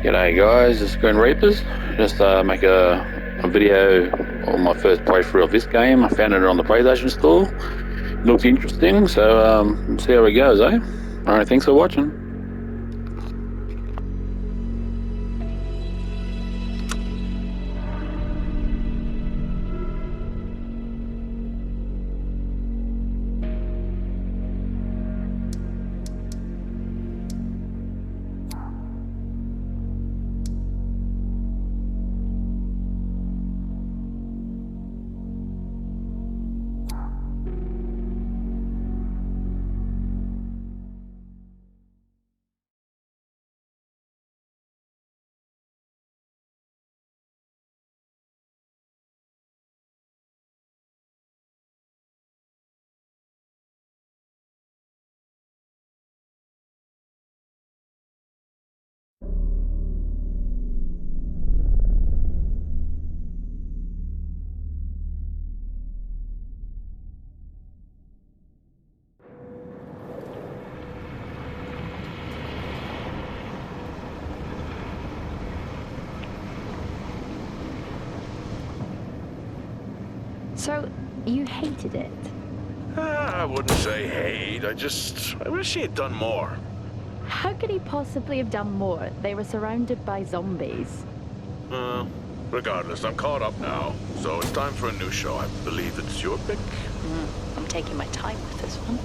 G'day guys, it's Grim Reapers. Just make a video on my first playthrough of this game. I found it on the PlayStation Store. It looks interesting, so see how it goes, eh? Alright, thanks for watching. So, you hated it? I wouldn't say hate. I wish he had done more. How could he possibly have done more? They were surrounded by zombies. Regardless, I'm caught up now. So it's time for a new show. I believe it's your pick. I'm taking my time with this one.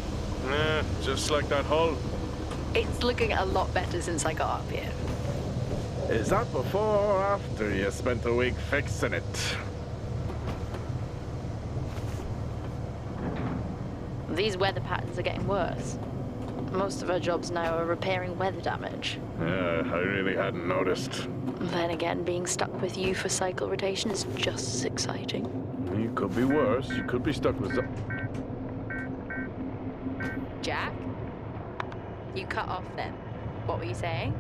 Just like that hull. It's looking a lot better since I got up here. Is that before or after you spent a week fixing it? These weather patterns are getting worse. Most of our jobs now are repairing weather damage. Yeah, I really hadn't noticed. Then again, being stuck with you for cycle rotation is just as exciting. You could be worse. You could be stuck with... Jack? You cut off then. What were you saying?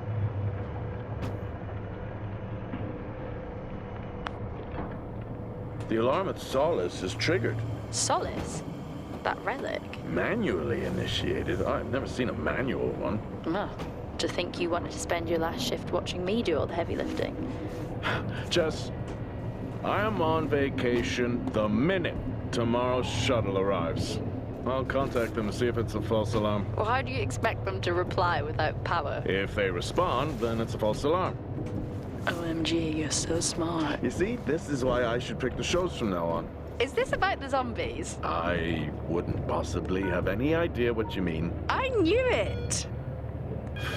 The alarm at Solace is triggered. Solace? That relic? Manually initiated? I've never seen a manual one. To think you wanted to spend your last shift watching me do all the heavy lifting. Jess, I am on vacation the minute tomorrow's shuttle arrives. I'll contact them to see if it's a false alarm. Well, how do you expect them to reply without power? If they respond, then it's a false alarm. OMG, you're so smart. You see, this is why I should pick the shows from now on. Is this about the zombies? I wouldn't possibly have any idea what you mean. I knew it!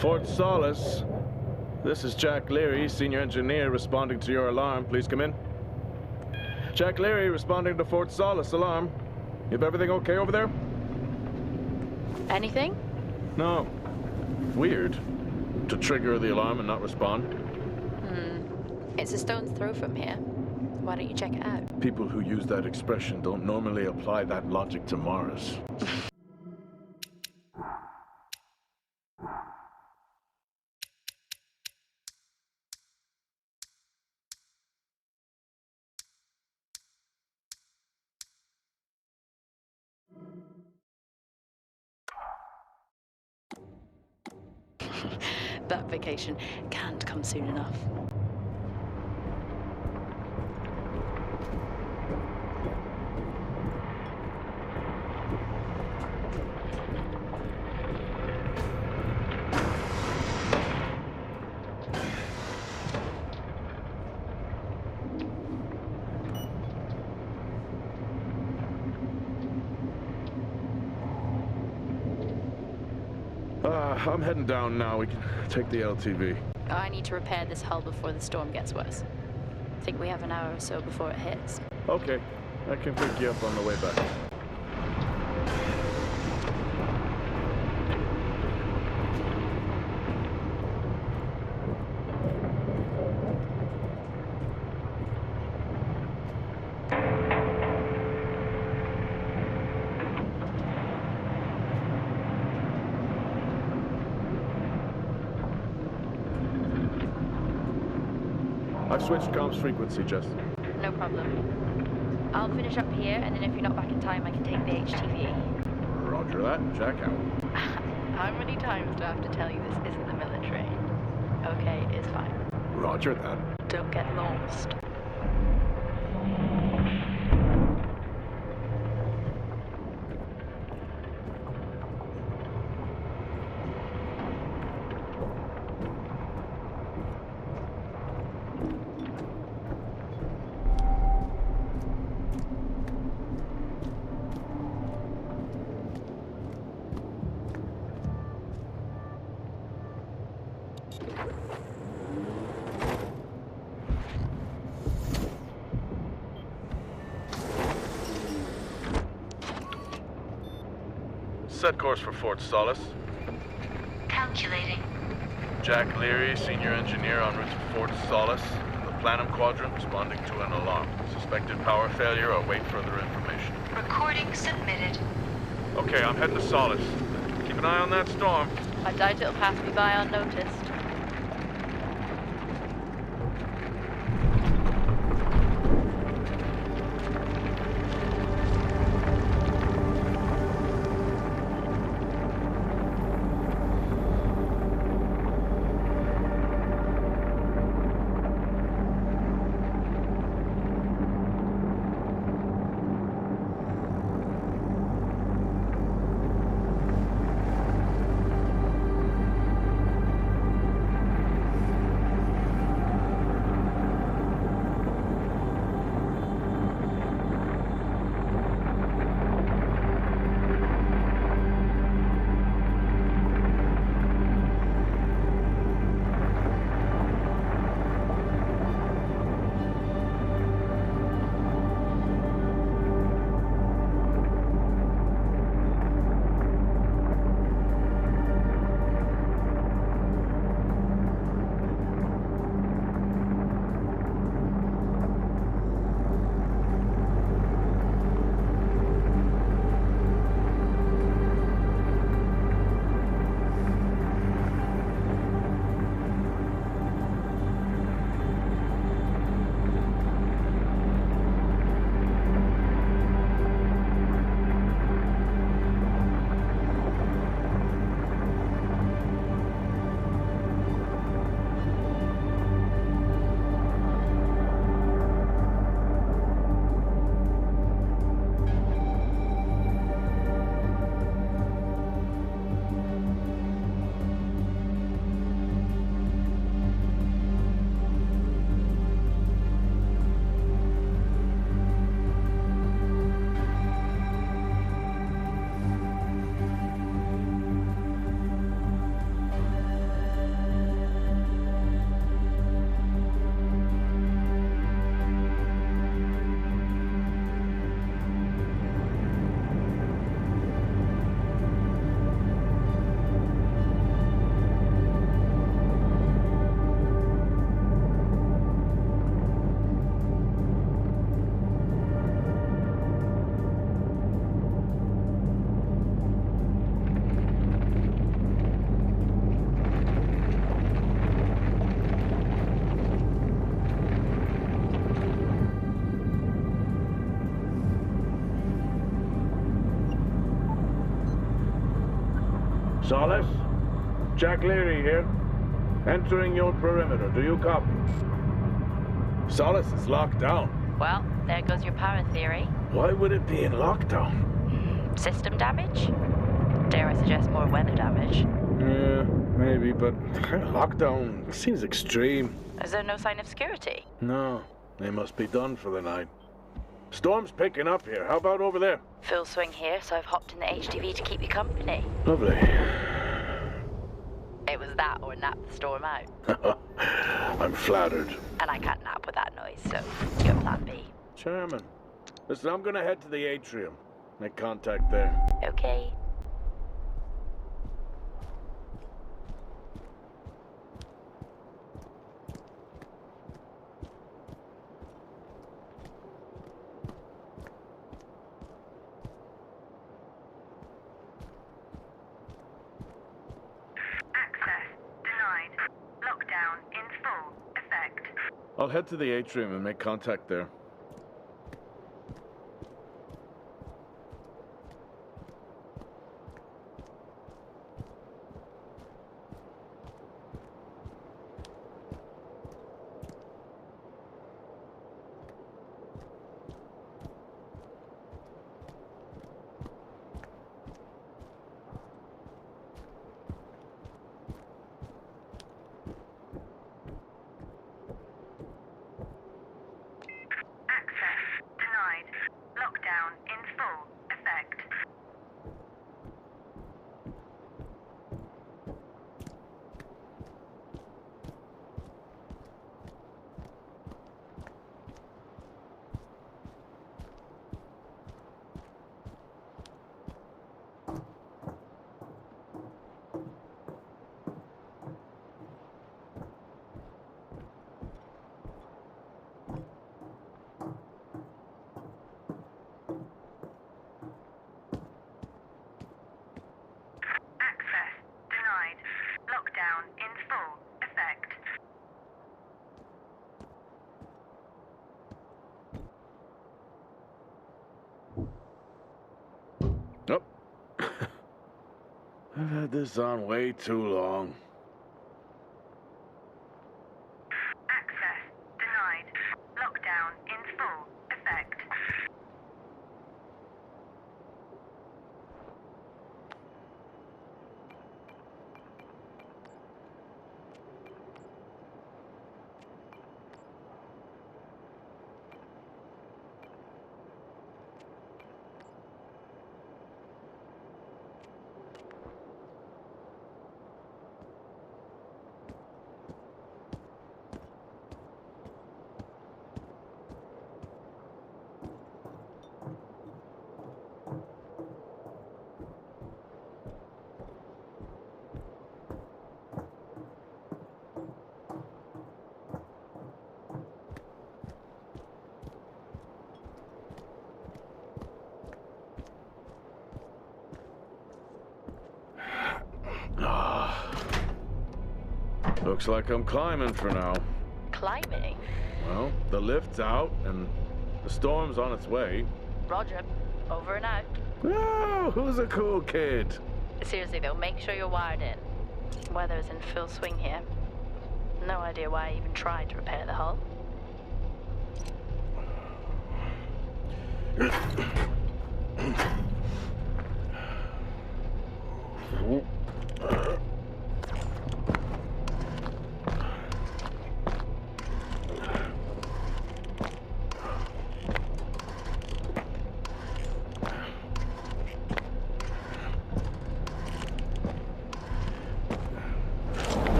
Fort Solace. This is Jack Leary, senior engineer, responding to your alarm. Please come in. Jack Leary, responding to Fort Solace alarm. You have everything okay over there? Anything? No. Weird. To trigger the alarm and not respond. It's a stone's throw from here. Why don't you check it out? People who use that expression don't normally apply that logic to Mars. That vacation can't come soon enough. I'm heading down now. We can take the LTV. I need to repair this hull before the storm gets worse. I think we have an hour or so before it hits. Okay. I can pick you up on the way back. I've switched comms frequency, Jess. No problem. I'll finish up here, and then if you're not back in time, I can take the HTV. Roger that. Jack out. How many times do I have to tell you this isn't the military? Okay, it's fine. Roger that. Don't get lost. Set course for Fort Solace. Calculating. Jack Leary, senior engineer en route to Fort Solace. The Planum Quadrant responding to an alarm. Suspected power failure. Await further information. Recording submitted. Okay, I'm heading to Solace. Keep an eye on that storm. I doubt it'll pass me by unnoticed. Solace? Jack Leary here. Entering your perimeter. Do you copy? Solace is locked down. Well, there goes your power theory. Why would it be in lockdown? System damage? Dare I suggest more weather damage? Yeah, maybe, but lockdown seems extreme. Is there no sign of security? No, they must be done for the night. Storm's picking up here. How about over there? Full swing here, so I've hopped in the HTV to keep you company. Lovely. It was that or nap the storm out. I'm flattered. And I can't nap with that noise, so your plan B. Chairman. Listen, I'm gonna head to the atrium. Make contact there. Okay. I'll head to the atrium and make contact there. Lockdown in full effect. Access denied. Lockdown in full effect. Oh. I've had this on way too long. Access denied. Lockdown in full effect. Looks like I'm climbing for now. Climbing? Well, the lift's out and the storm's on its way. Roger. Over and out. Oh, who's a cool kid? Seriously though, make sure you're wired in. Weather's in full swing here. No idea why I even tried to repair the hull.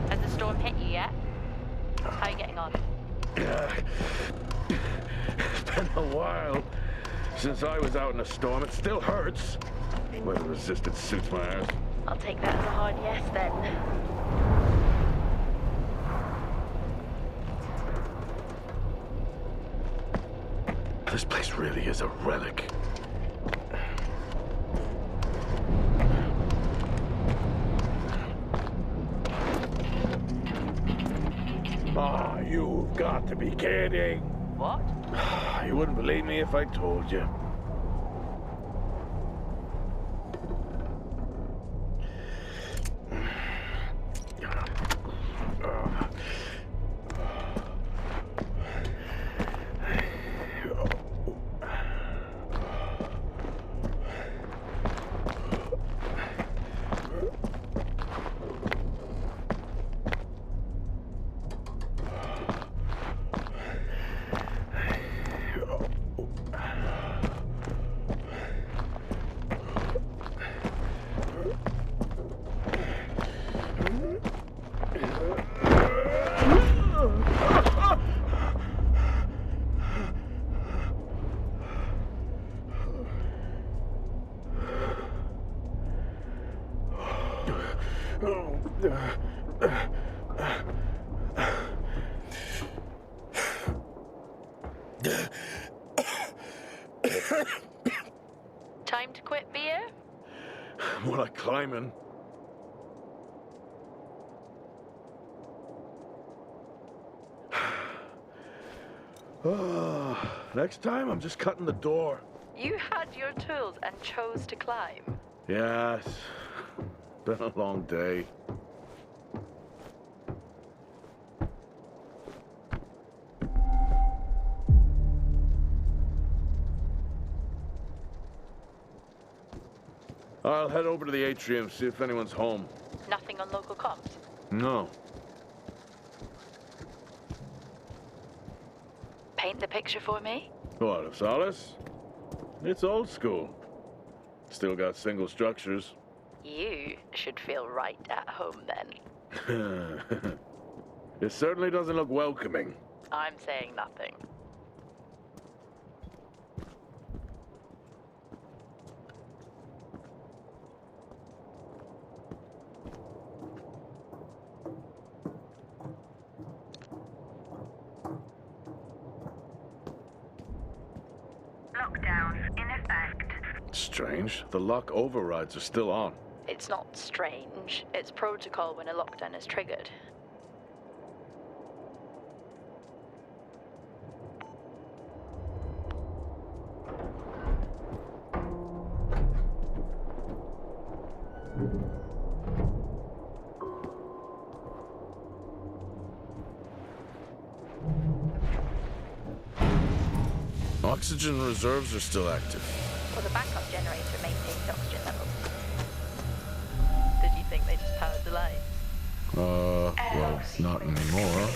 Has the storm hit you yet? How are you getting on? It's been a while since I was out in a storm. It still hurts. Weather resistant suits my ass. I'll take that as a hard yes then. This place really is a relic. Ah, you've got to be kidding. What? You wouldn't believe me if I told you. Time to quit beer? More like climbing. Next time, I'm just cutting the door. You had your tools and chose to climb. Yes. Been a long day. I'll head over to the atrium, see if anyone's home. Nothing on local comms? No. the picture for me? What, of Solace? It's old school. Still got single structures. You should feel right at home then. It certainly doesn't look welcoming. I'm saying nothing. Lockdown in effect. Strange. The lock overrides are still on. It's not strange. It's protocol when a lockdown is triggered. Oxygen reserves are still active. Well, the backup generator maintains oxygen levels. Did you think they just powered the lights? Well, not anymore.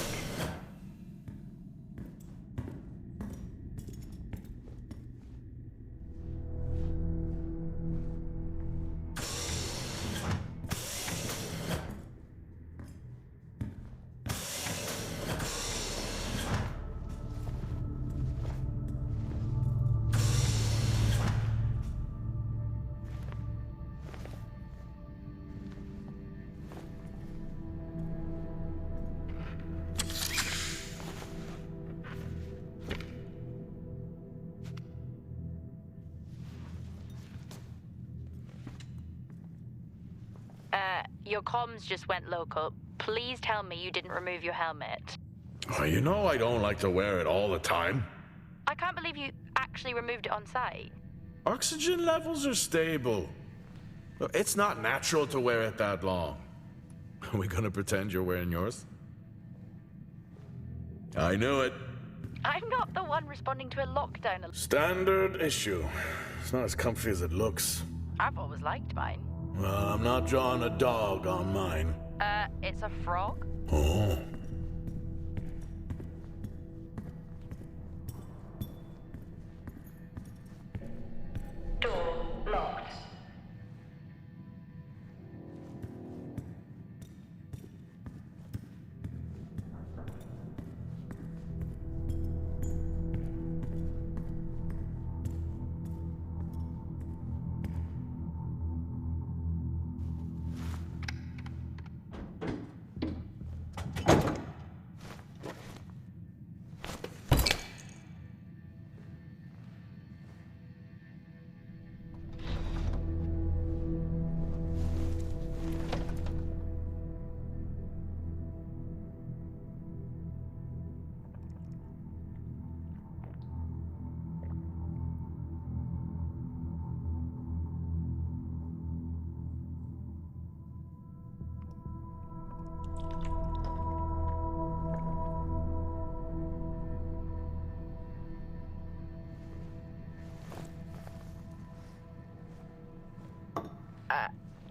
Your comms just went local. Please tell me you didn't remove your helmet. Oh, you know I don't like to wear it all the time. I can't believe you actually removed it on site. Oxygen levels are stable. It's not natural to wear it that long. Are we gonna pretend you're wearing yours? I knew it. I'm not the one responding to a lockdown. Standard issue. It's not as comfy as it looks. I've always liked mine. Well, I'm not drawing a dog on mine. It's a frog? Oh. Door locked.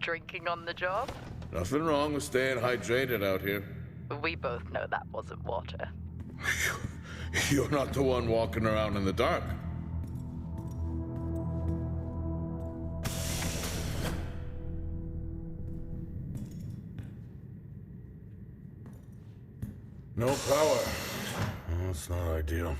Drinking on the job? Nothing wrong with staying hydrated out here. We both know that wasn't water. You're not the one walking around in the dark. No power. That's not ideal.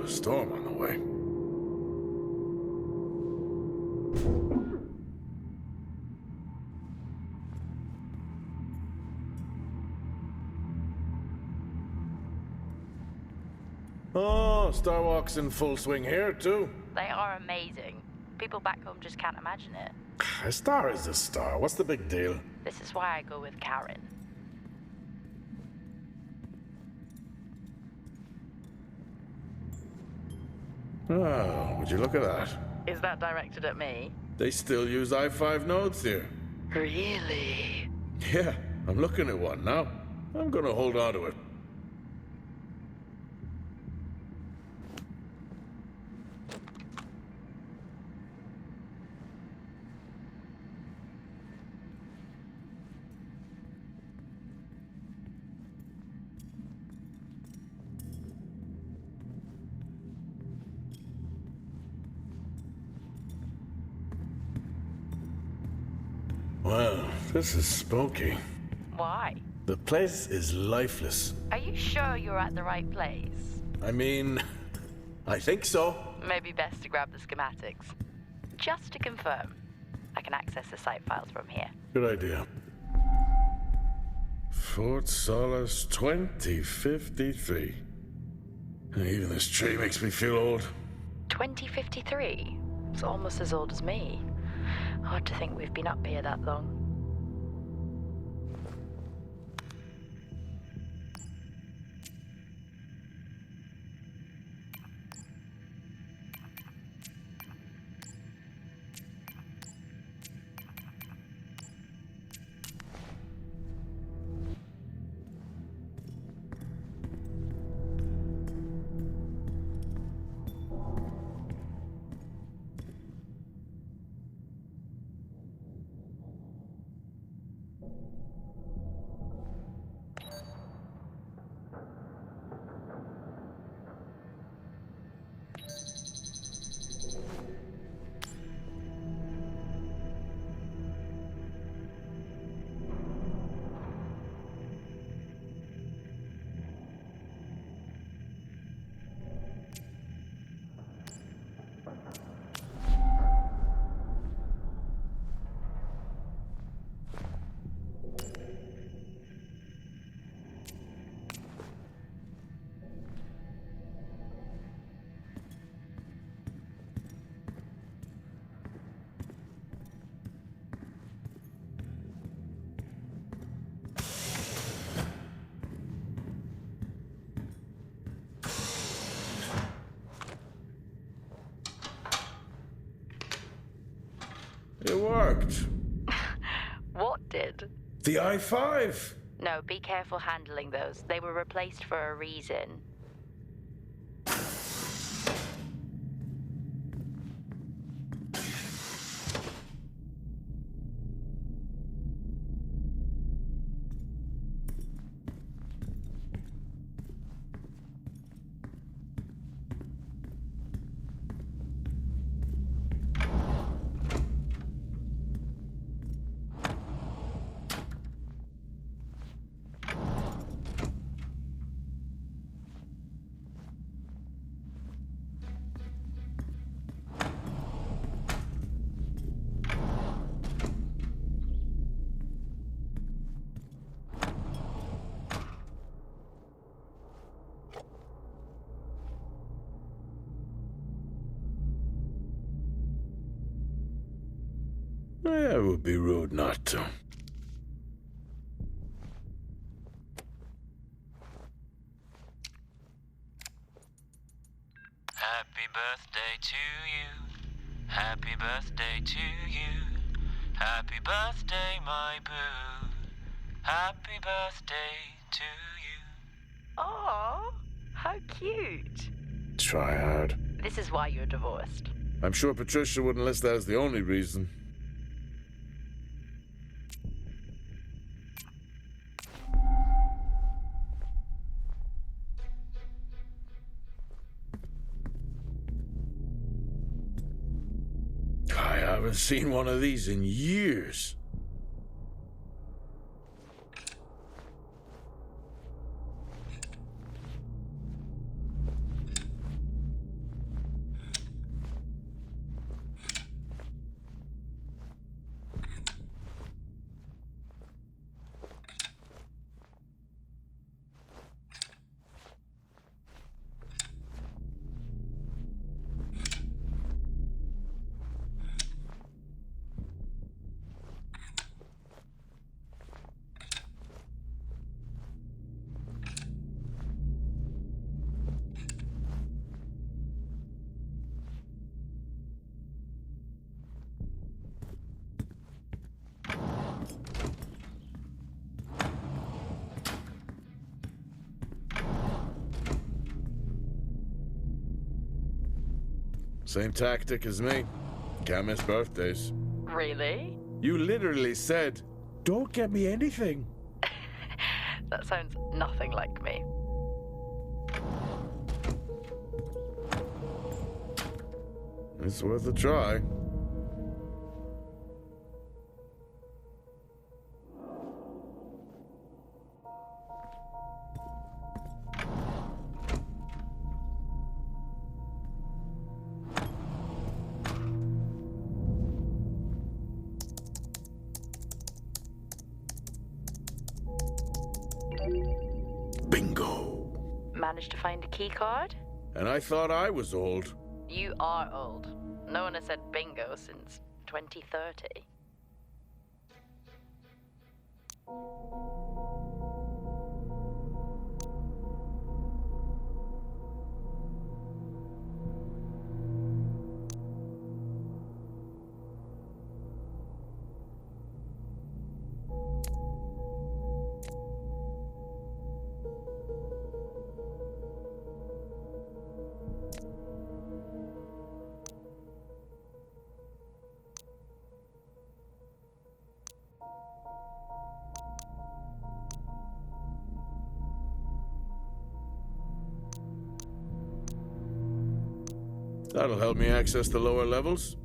storm on the way. Oh, Starwalk's in full swing here, too. They are amazing. People back home just can't imagine it. A star is a star. What's the big deal? This is why I go with Karen. Oh, would you look at that? Is that directed at me? They still use i5 nodes here. Really? Yeah, I'm looking at one now. I'm gonna hold on to it. Well, this is spooky. Why? The place is lifeless. Are you sure you're at the right place? I mean, I think so. Maybe best to grab the schematics. Just to confirm, I can access the site files from here. Good idea. Fort Solace 2053. Even this tree makes me feel old. 2053? It's almost as old as me. Hard to think we've been up here that long. It worked. What did? The i5. No, be careful handling those. They were replaced for a reason. It would be rude not to. Happy birthday to you. Happy birthday to you. Happy birthday, my boo. Happy birthday to you. Aww, how cute. Try hard. This is why you're divorced. I'm sure Patricia wouldn't list that as the only reason. I haven't seen one of these in years. Same tactic as me. Can't miss birthdays. Really? You literally said, "Don't get me anything." That sounds nothing like me. It's worth a try. Bingo. Managed to find a key card? And I thought I was old. You are old. No one has said bingo since 2030. That'll help me access the lower levels.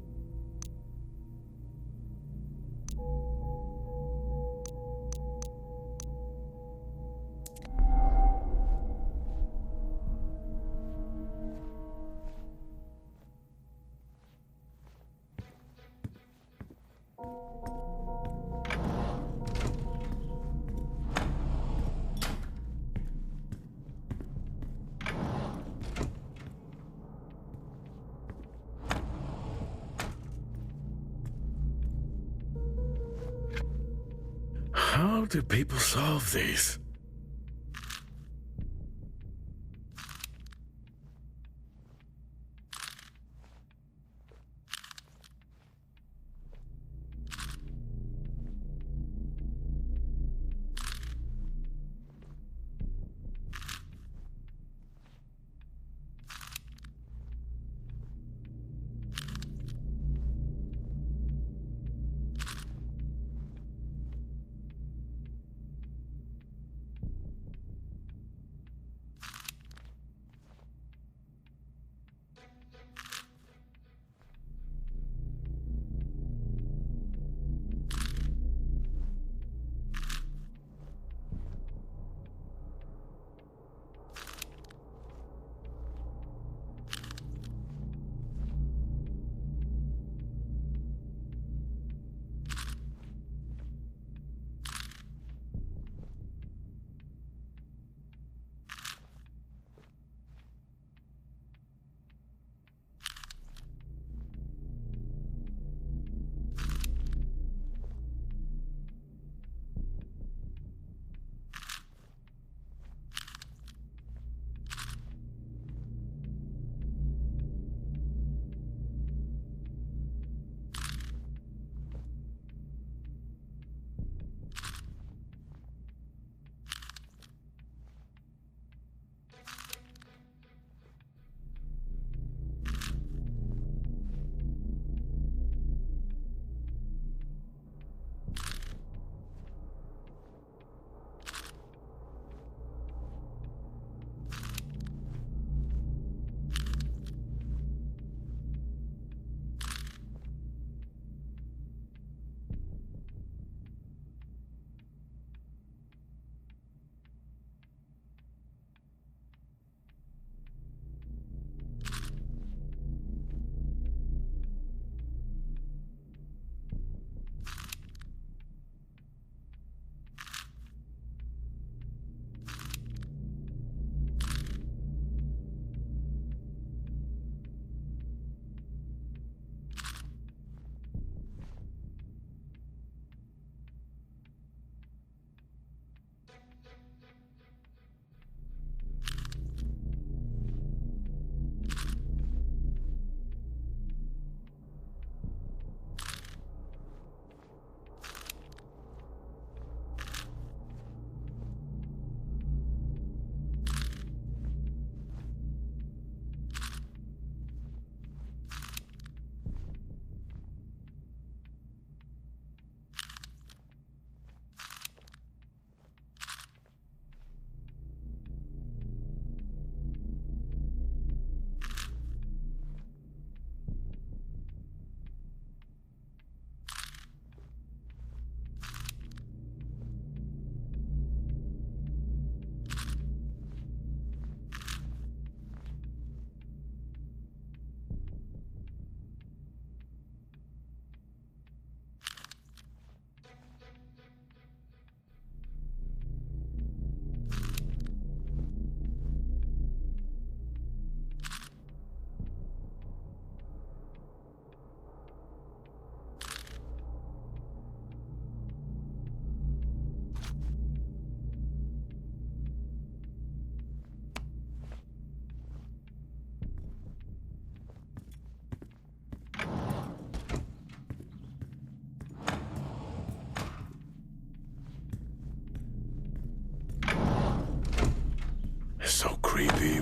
How do people solve these?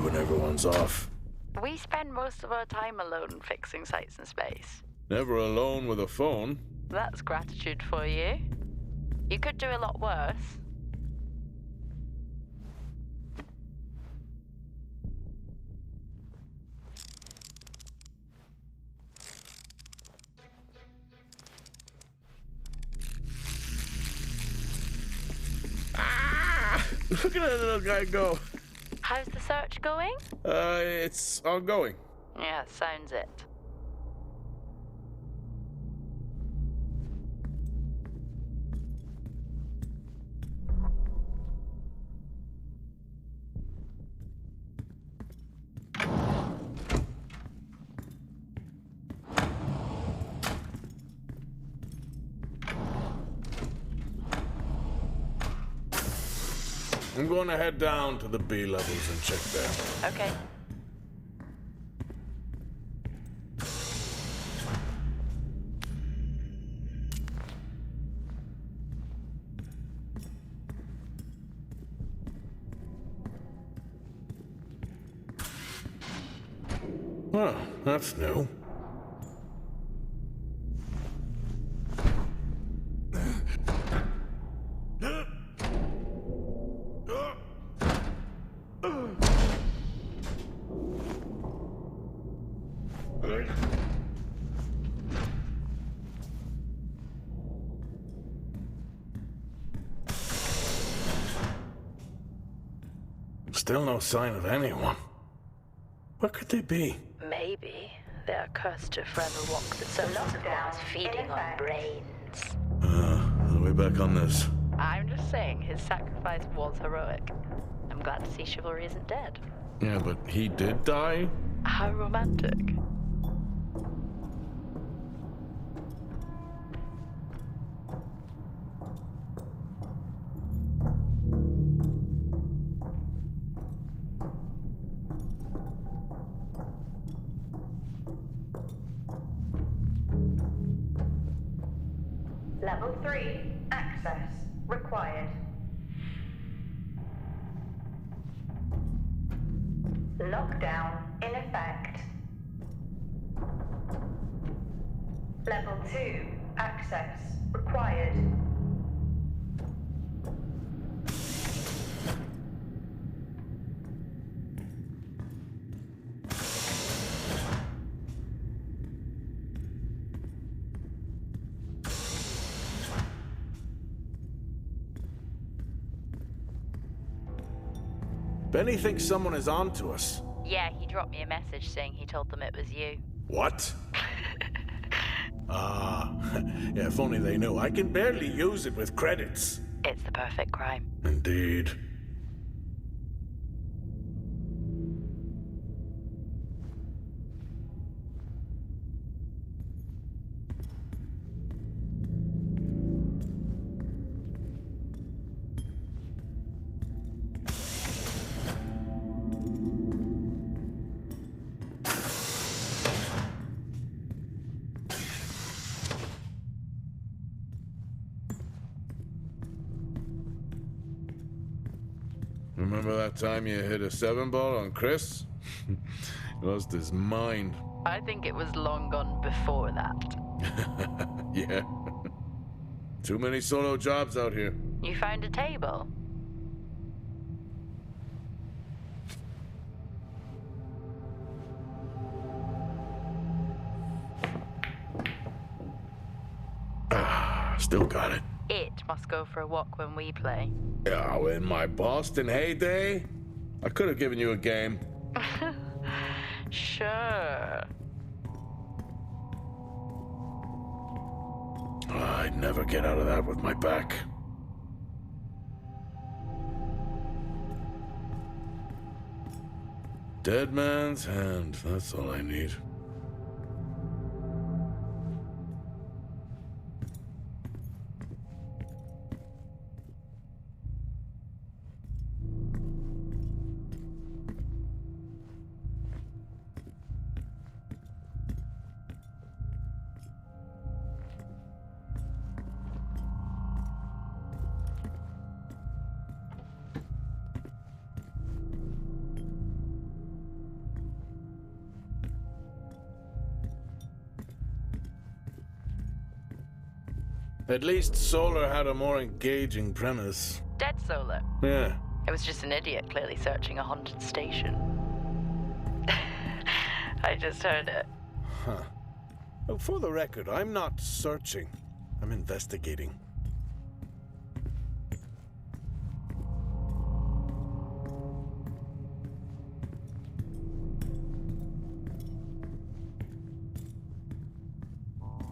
when everyone's off. We spend most of our time alone fixing sites in space. Never alone with a phone. That's gratitude for you. You could do a lot worse. Look at that little guy go. How's the search going? It's ongoing. Yeah, sounds it. I'm going to head down to the B levels and check there. Okay. Well, that's new. Still no sign of anyone. Where could they be? Maybe they're cursed to forever walk the surface of Mars, feeding on brains. Are we back on this? I'm just saying his sacrifice was heroic. I'm glad to see chivalry isn't dead. Yeah, but he did die? How romantic. Level 3, access required. Lockdown in effect. Level 2, access required. Benny thinks someone is on to us. Yeah, he dropped me a message saying he told them it was you. What? Yeah, if only they knew. I can barely use it with credits. It's the perfect crime. Indeed. Remember that time you hit a 7-ball on Chris? He lost his mind. I think it was long gone before that. Yeah. Too many solo jobs out here. You found a table? Still got it. It must go for a walk when we play. Oh, in my Boston heyday, I could have given you a game. Sure. I'd never get out of that with my back. Dead man's hand, that's all I need. At least Solar had a more engaging premise. Dead Solar. Yeah. It was just an idiot clearly searching a haunted station. I just heard it. Huh. Well, for the record, I'm not searching. I'm investigating.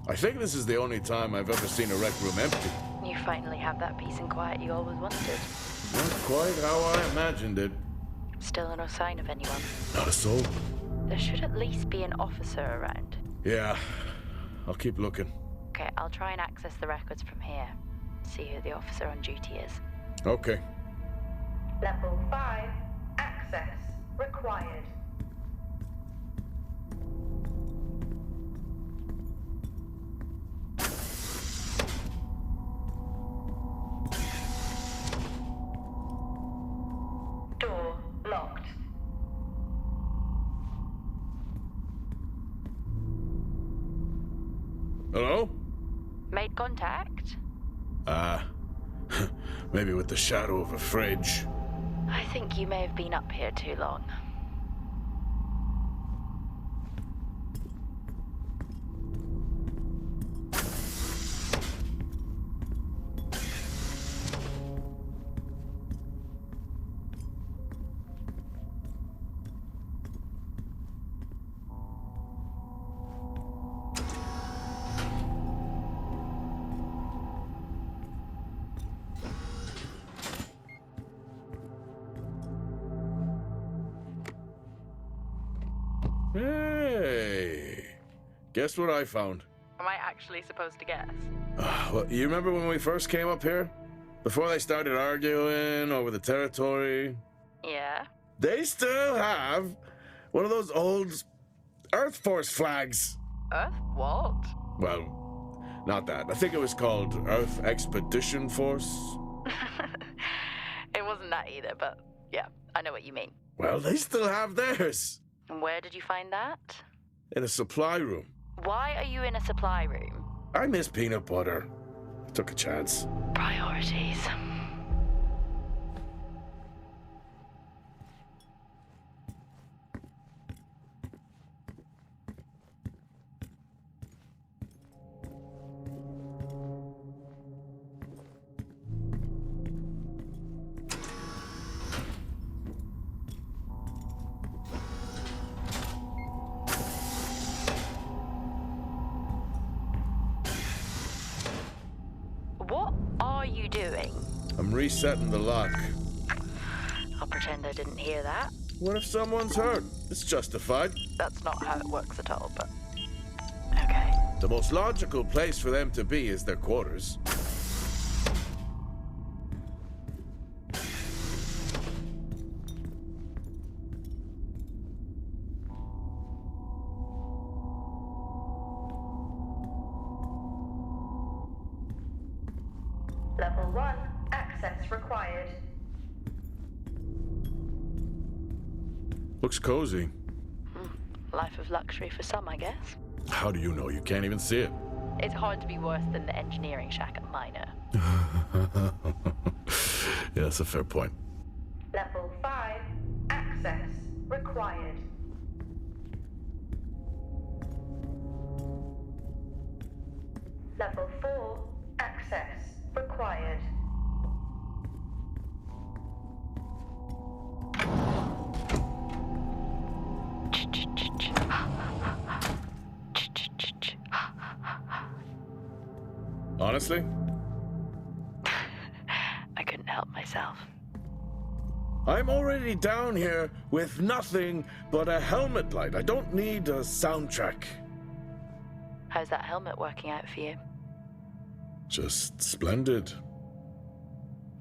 I think this is the only time I've ever seen a rec room empty. You finally have that peace and quiet you always wanted. Not quite how I imagined it. Still no sign of anyone. Not a soul. There should at least be an officer around. Yeah, I'll keep looking. Okay, I'll try and access the records from here. See who the officer on duty is. Okay. Level 5, access required. Door locked. Hello? Made contact? Maybe with the shadow of a fridge. I think you may have been up here too long. Hey! Guess what I found? Am I actually supposed to guess? Well, you remember when we first came up here? Before they started arguing over the territory? Yeah? They still have one of those old Earth Force flags. Earth? What? Well, not that. I think it was called Earth Expedition Force. It wasn't that either, but yeah, I know what you mean. Well, they still have theirs. And where did you find that? In a supply room. Why are you in a supply room? I miss peanut butter. Took a chance. Priorities. What are you doing? I'm resetting the lock. I'll pretend I didn't hear that. What if someone's hurt? It's justified. That's not how it works at all, but... Okay. The most logical place for them to be is their quarters. Level 1, access required. Looks cozy. Life of luxury for some, I guess. How do you know? You can't even see it. It's hard to be worse than the engineering shack at Minor. Yeah, that's a fair point. Level 5, access required. Level 4, access required. Honestly? I couldn't help myself. I'm already down here with nothing but a helmet light. I don't need a soundtrack. How's that helmet working out for you? Just splendid.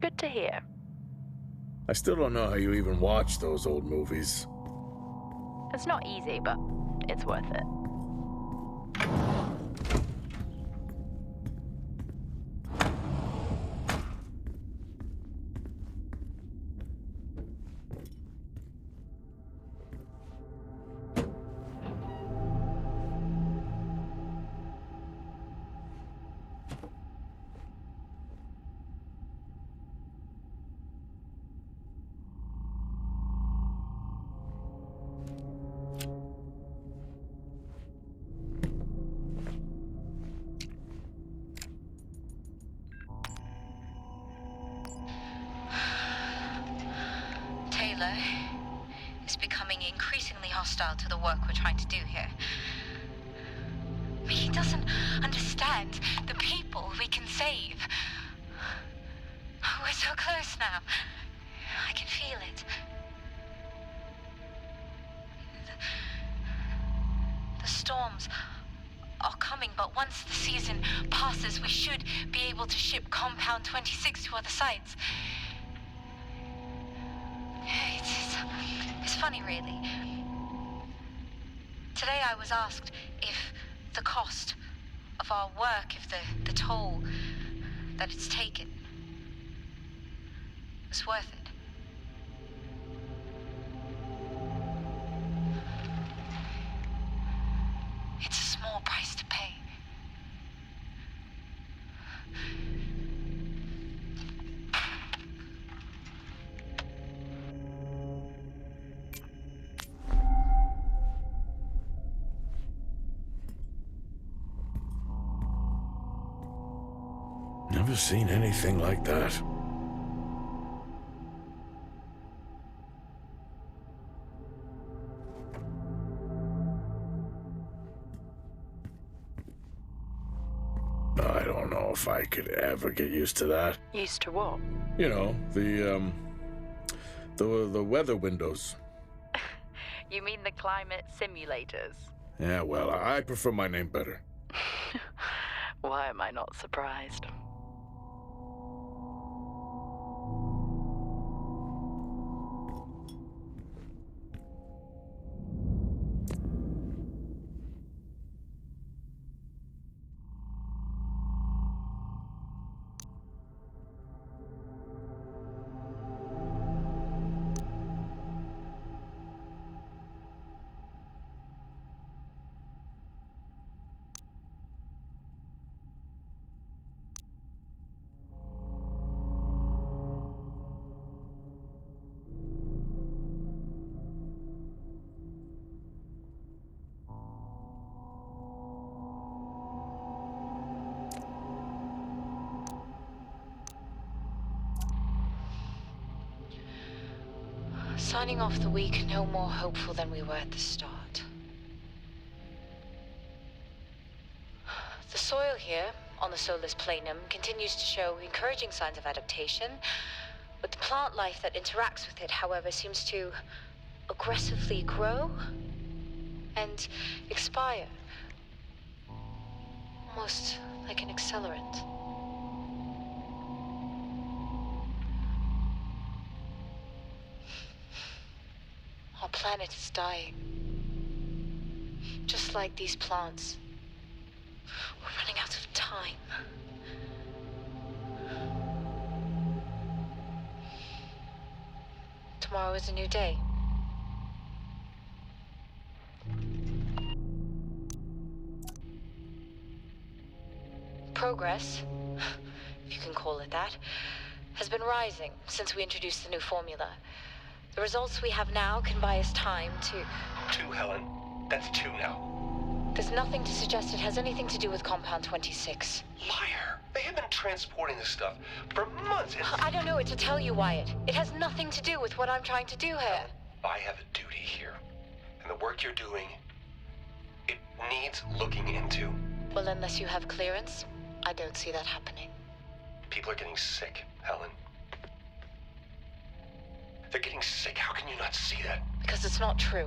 Good to hear. I still don't know how you even watch those old movies. It's not easy, but it's worth it. spoiler is becoming increasingly hostile to the work we're trying to do here. He doesn't understand the people we can save. We're so close now. I can feel it. The storms are coming, but once the season passes, we should be able to ship Compound 26 to other sites. It's funny, really. Today I was asked if the cost of our work, if the toll that it's taken was worth it. It's a small price to pay. Never seen anything like that. I don't know if I could ever get used to that. Used to what? You know, the weather windows. You mean the climate simulators? Yeah, well, I prefer my name better. Why am I not surprised? Signing off the week no more hopeful than we were at the start. The soil here, on the Solus Planum, continues to show encouraging signs of adaptation, but the plant life that interacts with it, however, seems to aggressively grow and expire. Almost like an accelerant. Our planet is dying. Just like these plants. We're running out of time. Tomorrow is a new day. Progress, if you can call it that, has been rising since we introduced the new formula. The results we have now can buy us time to... 2, Helen. That's 2 now. There's nothing to suggest it has anything to do with Compound 26. Liar! They have been transporting this stuff for months. I don't know what to tell you, Wyatt. It has nothing to do with what I'm trying to do here. I have a duty here. And the work you're doing, it needs looking into. Well, unless you have clearance, I don't see that happening. People are getting sick, Helen. They're getting sick. How can you not see that? Because it's not true.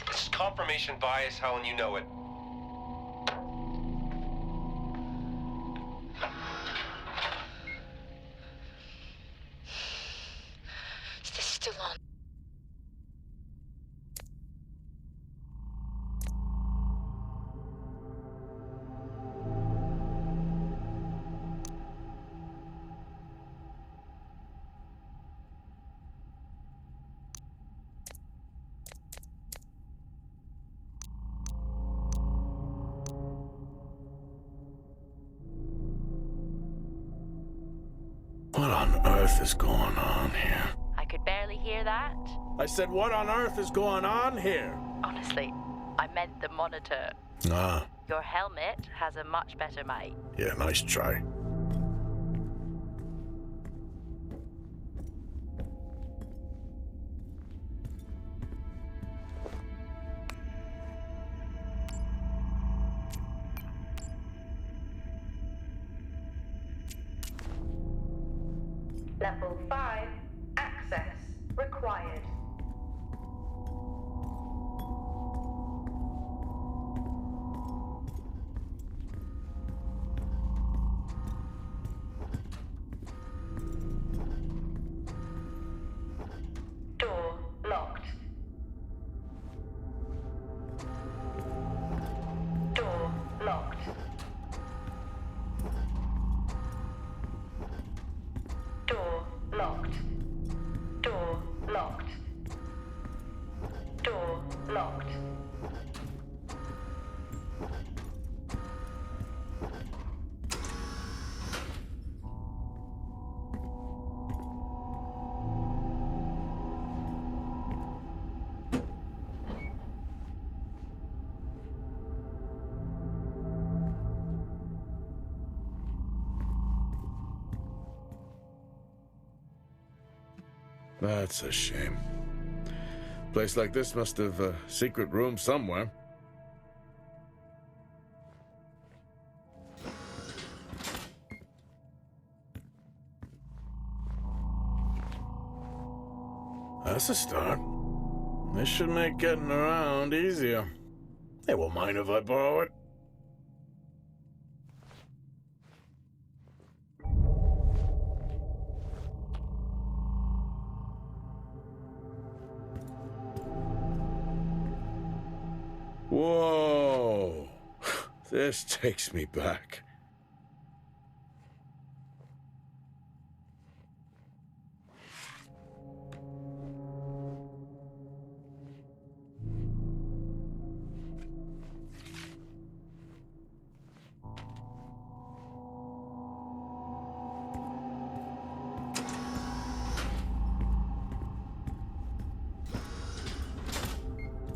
This is confirmation bias, Helen. You know it. Is this still on? What on earth is going on here? I could barely hear that. I said, what on earth is going on here? Honestly, I meant the monitor. Ah, Your helmet has a much better mic. yeah, nice try. Level 5. Access required. Door locked. Door locked. Door locked. Door locked. Door locked. That's a shame. Place like this must have a secret room somewhere. That's a start. This should make getting around easier. They won't mind if I borrow it. Whoa! This takes me back.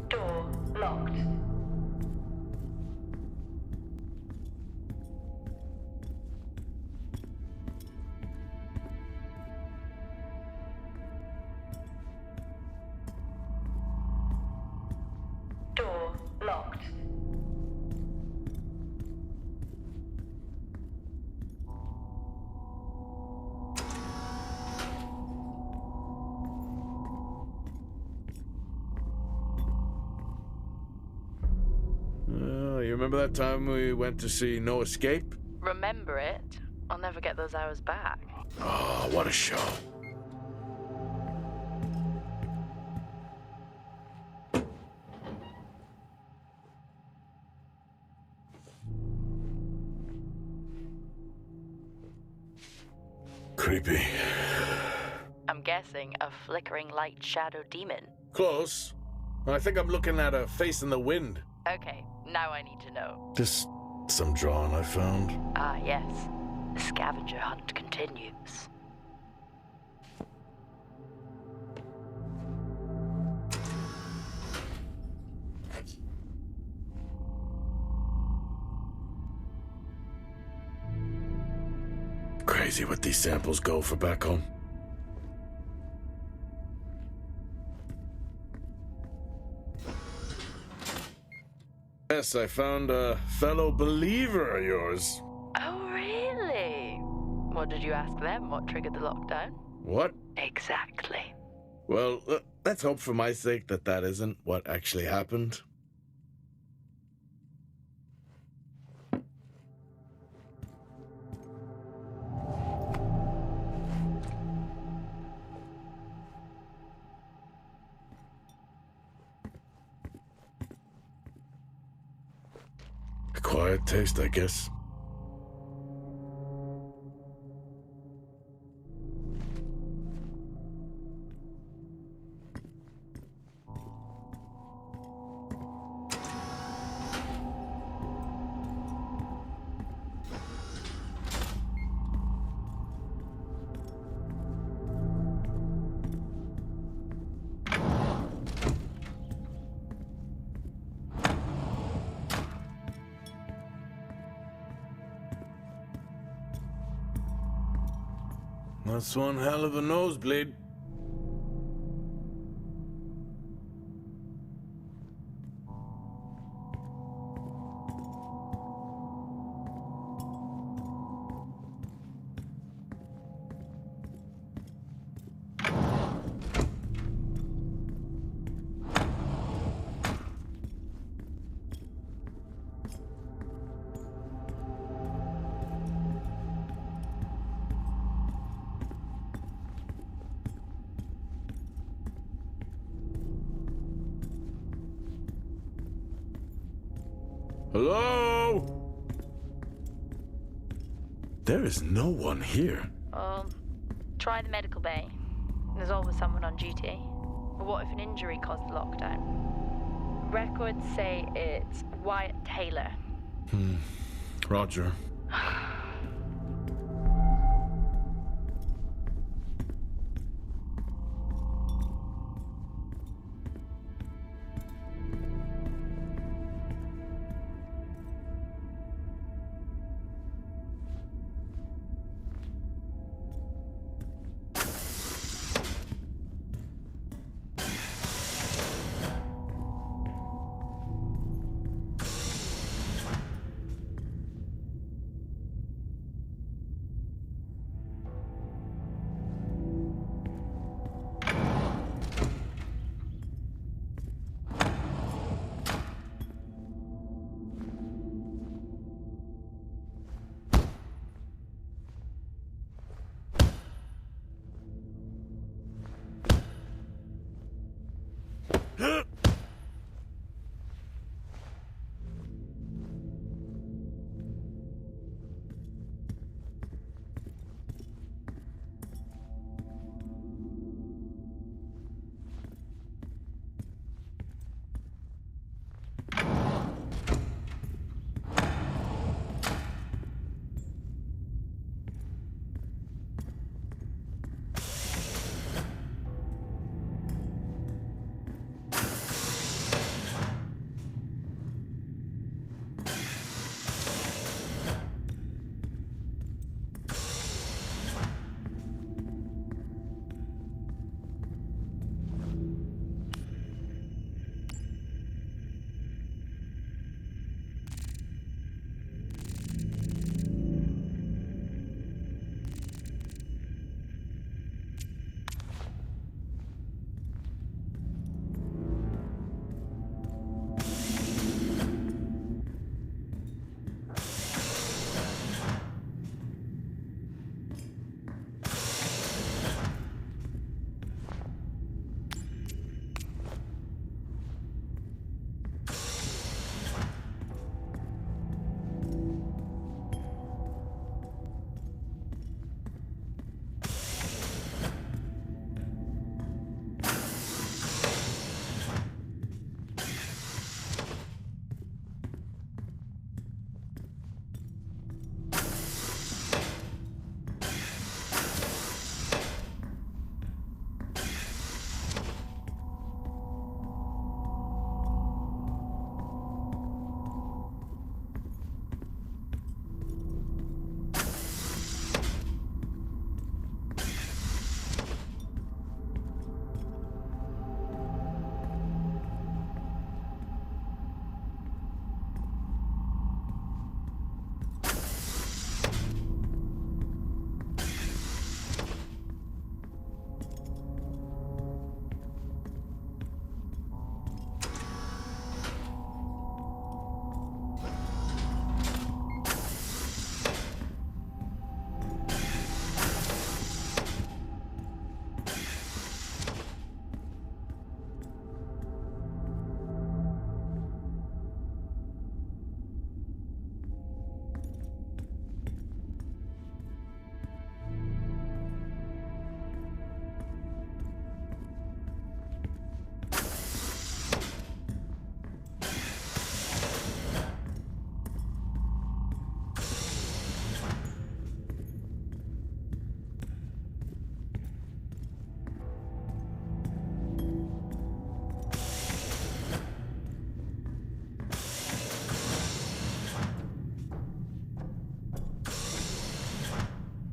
Door locked. Door locked. You remember that time we went to see No Escape? Remember it? I'll never get those hours back. Oh, what a show. Creepy. I'm guessing a flickering light shadow demon. Close. I think I'm looking at a face in the wind. Okay, now I need to know. Just some drawing I found. Ah, yes. The scavenger hunt continues. Crazy what these samples go for back home. Yes, I found a fellow believer of yours. Oh, really? What did you ask them? What triggered the lockdown? What? Exactly. Well, let's hope for my sake that that isn't what actually happened. Acquired taste, I guess. That's one hell of a nosebleed. Hello? There is no one here. Try the medical bay. There's always someone on duty. But what if an injury caused the lockdown? Records say it's Wyatt Taylor. Roger.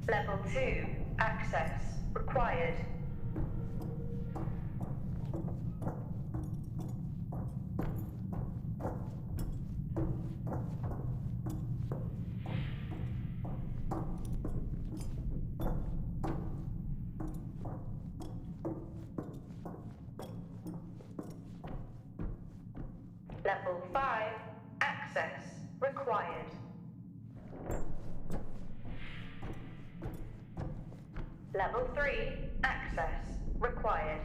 Level 2. Access required. Level 5. Access required. Level 3. Access required.